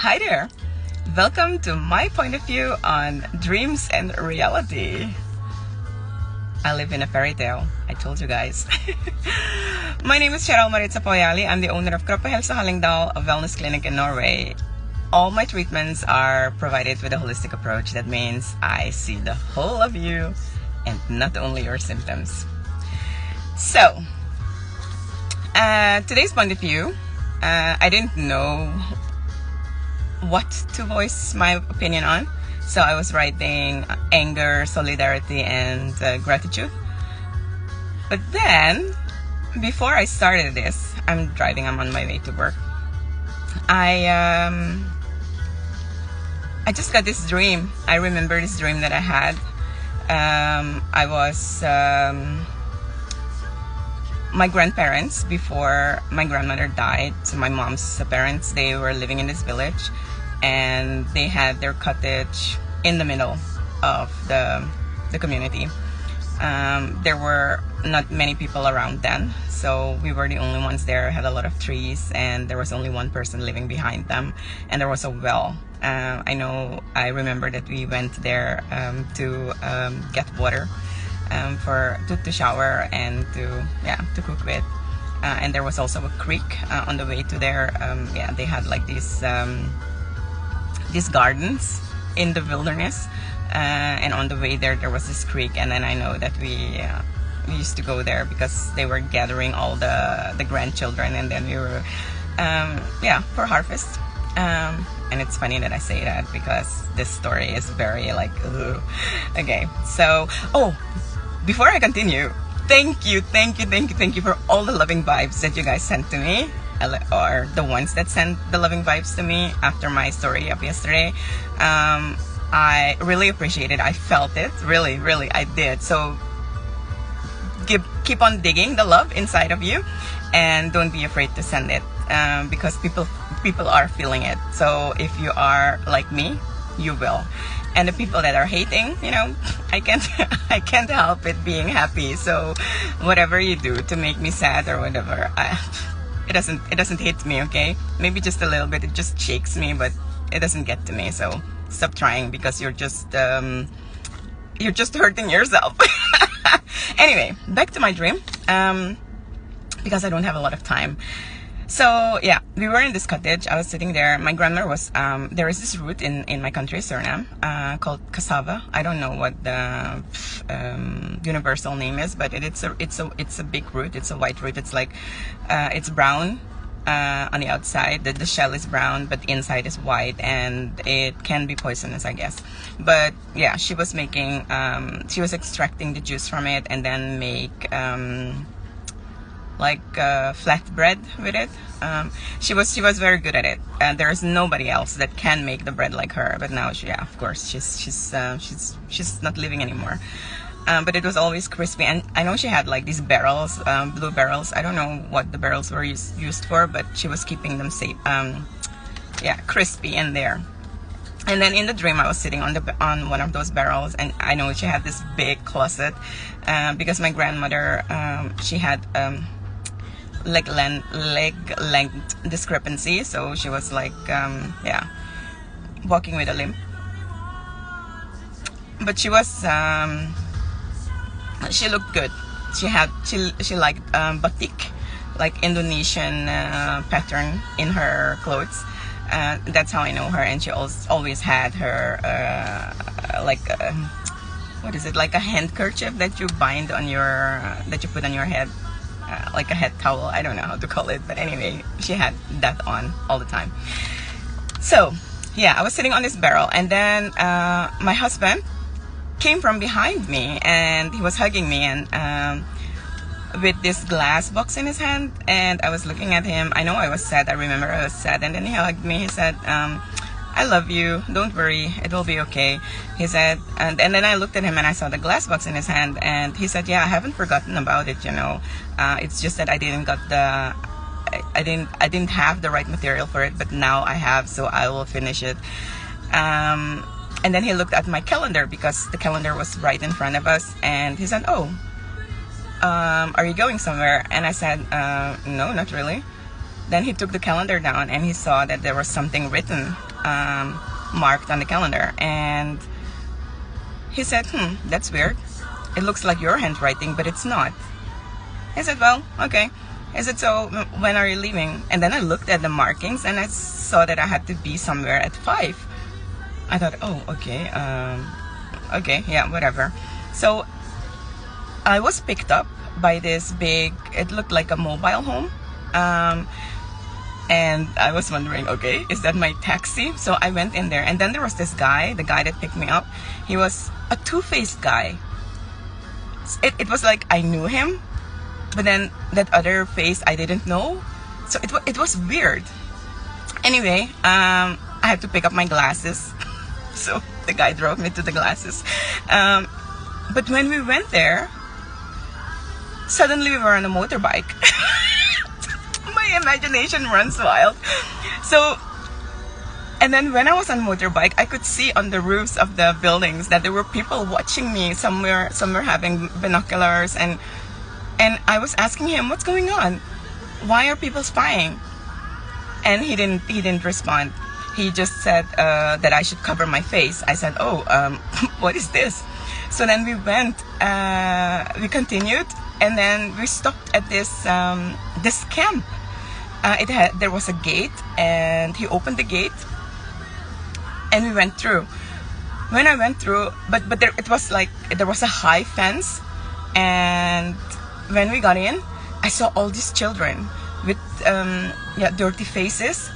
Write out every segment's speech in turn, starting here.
Hi there! Welcome to my point of view on dreams and reality. I live in a fairy tale. I told you guys. My name is Cheryl Maritza Poyali. I'm the owner of Kroppehelse Hallingdal, a wellness clinic in Norway. All my treatments are provided with a holistic approach. That means I see the whole of you and not only your symptoms. So, today's point of view, I didn't know what to voice my opinion on. So I was writing anger, solidarity, and gratitude. But then, before I started this, I'm on my way to work. I just got this dream. I remember this dream that I had. I was my grandparents, before my grandmother died. So my mom's parents, they were living in this village, and they had their cottage in the middle of the community. There were not many people around then, so we were the only ones there. Had a lot of trees, and there was only one person living behind them, and there was a well. I remember that we went there to get water, to shower and to cook with. And there was also a creek on the way to there. They had like these gardens in the wilderness, and on the way there was this creek. And then I know that we used to go there because they were gathering all the grandchildren, and then we were for harvest. And it's funny that I say that because this story is very like ugh. Okay, so before I continue, thank you for all the loving vibes that you guys sent to me, or the ones that sent the loving vibes to me after my story of yesterday. I really appreciate it. I felt it, really, I did. So keep on digging the love inside of you, and don't be afraid to send it, because people are feeling it. So if you are like me, you will. And the people that are hating, I can't help it being happy. So whatever you do to make me sad or whatever, it doesn't hit me, okay? Maybe just a little bit, it just shakes me, but it doesn't get to me. So stop trying, because you're just hurting yourself. Anyway, back to my dream, because I don't have a lot of time. So yeah, we were in this cottage. I was sitting there. My grandmother was there is this root in my country, Suriname, called cassava. I don't know what the universal name is, but it's a big root. It's a white root. It's like it's brown on the outside. The shell is brown, but the inside is white, and it can be poisonous, I guess. But yeah, she was extracting the juice from it, and then make flatbread with it. She was very good at it, and there is nobody else that can make the bread like her. But now of course she's not living anymore. But it was always crispy, and I know she had like these barrels, blue barrels. I don't know what the barrels were used for, but she was keeping them safe, crispy in there. And then in the dream, I was sitting on one of those barrels, and I know she had this big closet, because my grandmother, she had leg length discrepancy, so she was like walking with a limp. But she was she looked good. She liked batik, like Indonesian pattern in her clothes. That's how I know her. And she always had her what is it, like a handkerchief that you bind on that you put on your head, like a head towel. I don't know how to call it, but anyway, she had that on all the time. So yeah, I was sitting on this barrel, and then my husband came from behind me, and he was hugging me, and with this glass box in his hand, and I was looking at him. I know I was sad. I remember I was sad, and then he hugged me. He said, I love you, don't worry, it will be okay, he said. And then I looked at him, and I saw the glass box in his hand, and he said, I haven't forgotten about it, it's just that I didn't have the right material for it, but now I have, so I will finish it. And then he looked at my calendar, because the calendar was right in front of us, and he said, are you going somewhere? And I said, no, not really. Then he took the calendar down and he saw that there was something written, marked on the calendar. And he said, that's weird. It looks like your handwriting, but it's not. I said, well, okay. I said, so when are you leaving? And then I looked at the markings and I saw that I had to be somewhere at 5. I thought, oh, okay, okay, yeah, whatever. So I was picked up by this big, it looked like a mobile home. And I was wondering, okay, is that my taxi? So I went in there, and then there was this guy, the guy that picked me up. He was a two-faced guy. It was like I knew him, but then that other face I didn't know. So it was weird. Anyway, I had to pick up my glasses. So the guy drove me to the glasses. But when we went there, suddenly we were on a motorbike. My imagination runs wild. So, and then when I was on motorbike, I could see on the roofs of the buildings that there were people watching me. Some were having binoculars, and I was asking him, what's going on? Why are people spying? And he didn't respond. He just said that I should cover my face. I said, oh, what is this? So then we went, we continued, and then we stopped at this camp. There was a gate, and he opened the gate, and we went through. When I went through, but it was like there was a high fence, and when we got in, I saw all these children with dirty faces,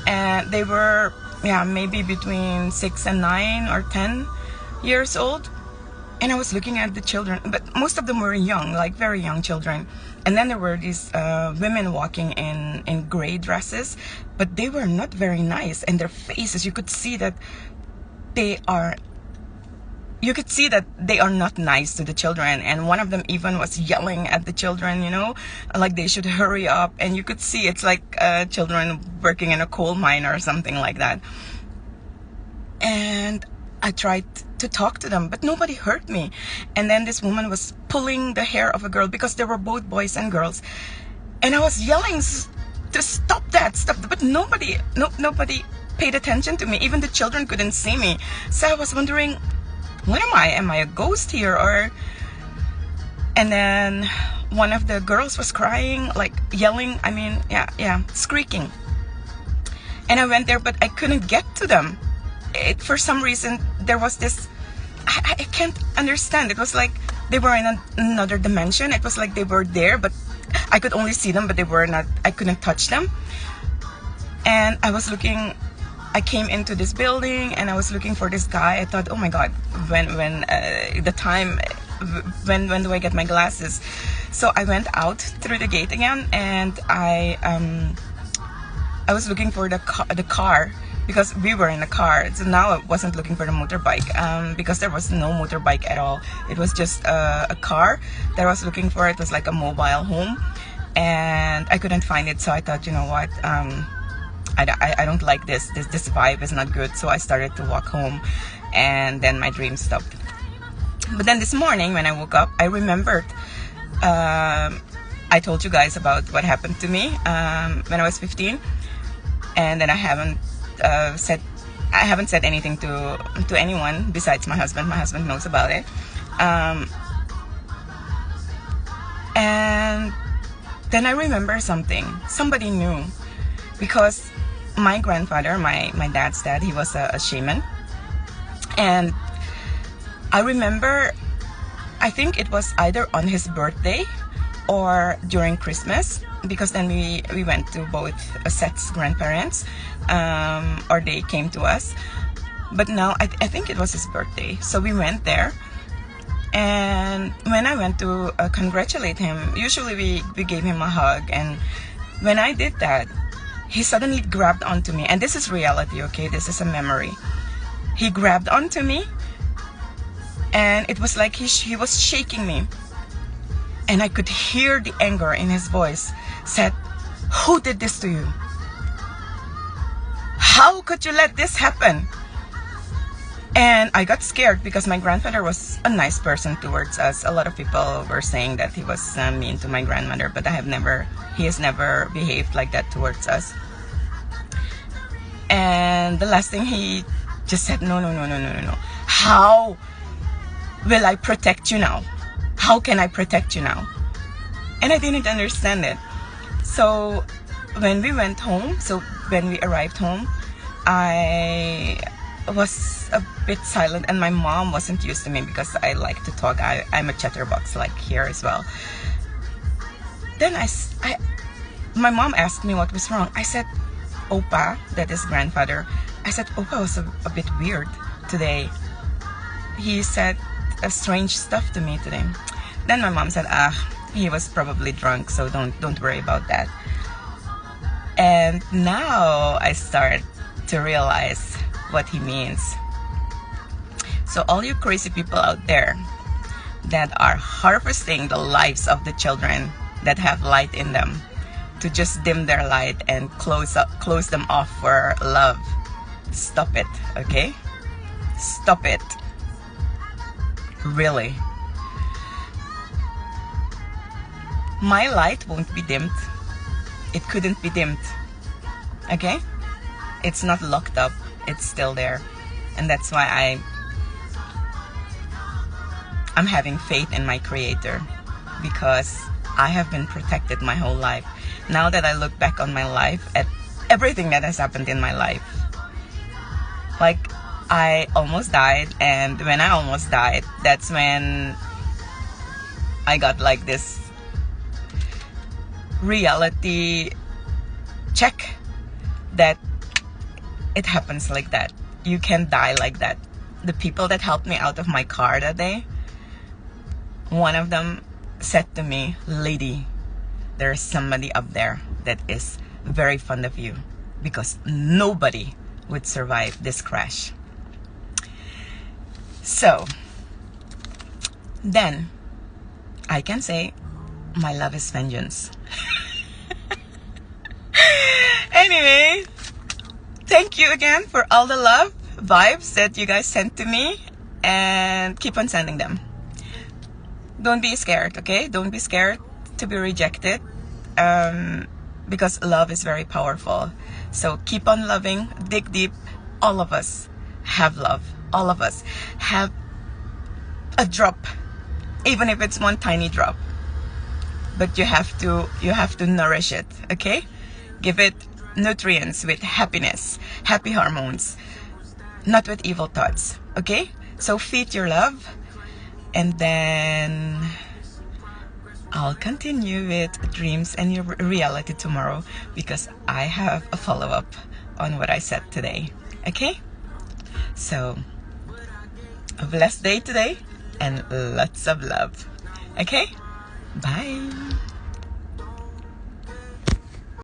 and they were maybe between 6 and 9 or 10 years old. And I was looking at the children, but most of them were young, like very young children. And then there were these women walking in gray dresses, but they were not very nice. And their faces, you could see that they are not nice to the children. And one of them even was yelling at the children, like they should hurry up. And you could see it's like children working in a coal mine or something like that. And I tried to talk to them, but nobody heard me. And then this woman was pulling the hair of a girl, because there were both boys and girls. And I was yelling to stop that, but nobody paid attention to me. Even the children couldn't see me. So I was wondering, what am I? Am I a ghost here? And then one of the girls was crying, like yelling, squeaking. And I went there, but I couldn't get to them. For some reason, there was this, I can't understand. It was like they were in another dimension. It was like they were there, but I could only see them, but they were not, I couldn't touch them. And I was looking, I came into this building and I was looking for this guy. I thought, oh my God, when do I get my glasses? So I went out through the gate again, and I was looking for the car, because we were in a car. So now I wasn't looking for the motorbike, because there was no motorbike at all. It was just a car that I was looking for. It was like a mobile home, and I couldn't find it. So I thought, you know what, I don't like this vibe is not good. So I started to walk home, and then my dream stopped. But then this morning when I woke up, I remembered, I told you guys about what happened to me when I was 15, and then I haven't said anything to anyone besides my husband. My husband knows about it. And then I remember something. Somebody knew, because my grandfather, my dad's dad, he was a shaman. And I remember, I think it was either on his birthday or during Christmas, because then we went to both Seth's grandparents, or they came to us. But now I think it was his birthday, so we went there. And when I went to congratulate him, usually we gave him a hug. And when I did that, he suddenly grabbed onto me. And this is reality, okay? This is a memory. He grabbed onto me, and it was like he was shaking me. And I could hear the anger in his voice. Said, who did this to you? How could you let this happen? And I got scared because my grandfather was a nice person towards us. A lot of people were saying that he was mean to my grandmother, but he has never behaved like that towards us. And the last thing, he just said, no, no, no, no, no, no, no. How will I protect you now? How can I protect you now? And I didn't understand it. So when we went home, when we arrived home, I was a bit silent, and my mom wasn't used to me because I like to talk. I'm a chatterbox, like here as well. Then my mom asked me what was wrong. I said, Opa, that is grandfather. I said, Opa was a bit weird today. He said strange stuff to me today. Then my mom said, he was probably drunk, so don't worry about that. And now I start to realize what he means. So all you crazy people out there that are harvesting the lives of the children that have light in them, to just dim their light and close them off for love, stop it, okay? Stop it. Really. My light won't be dimmed. It couldn't be dimmed. Okay? It's not locked up. It's still there. And that's why I'm having faith in my Creator, because I have been protected my whole life. Now that I look back on my life, at everything that has happened in my life, like I almost died, and when I almost died, that's when I got like this reality check that it happens like that. You can die like that. The people that helped me out of my car that day, one of them said to me, lady, there's somebody up there that is very fond of you, because nobody would survive this crash. So then I can say my love is vengeance. Anyway, thank you again for all the love vibes that you guys sent to me, and keep on sending them. Don't be scared, okay? Don't be scared to be rejected, because love is very powerful. So keep on loving, dig deep. All of us have love. All of us have a drop, even if it's one tiny drop. But you have to nourish it, okay? Give it nutrients with happiness, happy hormones, not with evil thoughts, okay? So feed your love, and then I'll continue with dreams and your reality tomorrow, because I have a follow-up on what I said today, okay? So a blessed day today, and lots of love, okay? Bye.